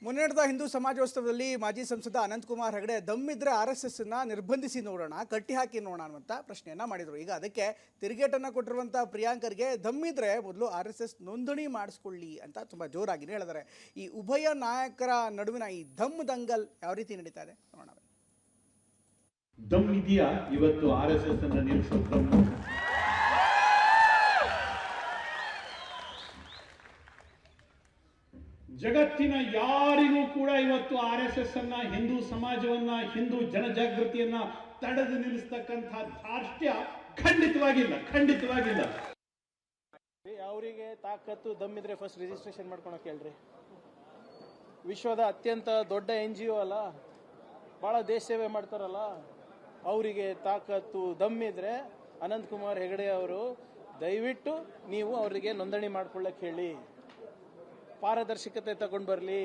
ಮೊನ್ನೆ ನಡೆದ ಹಿಂದೂ ಸಮಾಜೋತ್ಸವದಲ್ಲಿ ಮಾಜಿ ಸಂಸದ ಅನಂತಕುಮಾರ್ ಹೆಗಡೆ ದಮ್ಮಿದ್ರೆ RSS ನಿರ್ಬಂಧಿಸಿ ನೋಡೋಣ, ಕಟ್ಟಿ ಹಾಕಿ ನೋಡೋಣ ಅನ್ನುವಂಥ ಪ್ರಶ್ನೆಯನ್ನ ಮಾಡಿದರು. ಈಗ ಅದಕ್ಕೆ ತಿರುಗೇಟನ್ನು ಕೊಟ್ಟಿರುವಂಥ ಪ್ರಿಯಾಂಕರ್ಗೆ ದಮ್ಮಿದ್ರೆ ಮೊದಲು RSS ನೋಂದಣಿ ಮಾಡಿಸ್ಕೊಳ್ಳಿ ಅಂತ ತುಂಬ ಜೋರಾಗಿ ಹೇಳಿದ್ದಾರೆ. ಈ ಉಭಯ ನಾಯಕರ ನಡುವಿನ ಈ ದಮ್ ದಂಗಲ್ ಯಾವ ರೀತಿ ನಡೀತಾ ಇದೆ ನೋಡೋಣ. ದಮ್ ಇದೆಯಾ ಇವತ್ತು RSS ಅನ್ನು ನಿಲ್ಲಿಸೋ ದಮ್ಮು? ಜಗತ್ತಿನ ಯಾರಿಗೂ ಕೂಡ ಇವತ್ತು RSS ಅನ್ನ, ಹಿಂದೂ ಸಮಾಜವನ್ನ, ಹಿಂದೂ ಜನಜಾಗೃತಿಯನ್ನ ತಡೆದು ನಿಲ್ಲಿಸ್ತಕ್ಕಂಥ ಧಾರ್ಷ್ಟ್ಯ ಖಂಡಿತವಾಗಿಲ್ಲ. ಅವರಿಗೆ ತಾಕತ್ತು ದಮ್ಮಿದ್ರೆ ಫಸ್ಟ್ ರಿಜಿಸ್ಟ್ರೇಷನ್ ಮಾಡ್ಕೊಳಕ್ ಹೇಳ್ರಿ. ವಿಶ್ವದ ಅತ್ಯಂತ ದೊಡ್ಡ NGO ಅಲ್ಲ, ಬಹಳ ದೇಶ ಸೇವೆ ಮಾಡ್ತಾರಲ್ಲ, ಅವರಿಗೆ ತಾಕತ್ತು ದಮ್ಮಿದ್ರೆ ಅನಂತಕುಮಾರ್ ಹೆಗಡೆ ಅವರು ದಯವಿಟ್ಟು ನೀವು ಅವರಿಗೆ ನೋಂದಣಿ ಮಾಡ್ಕೊಳ್ಳಕ್ ಹೇಳಿ, ಪಾರದರ್ಶಕತೆ ತಗೊಂಡು ಬರಲಿ.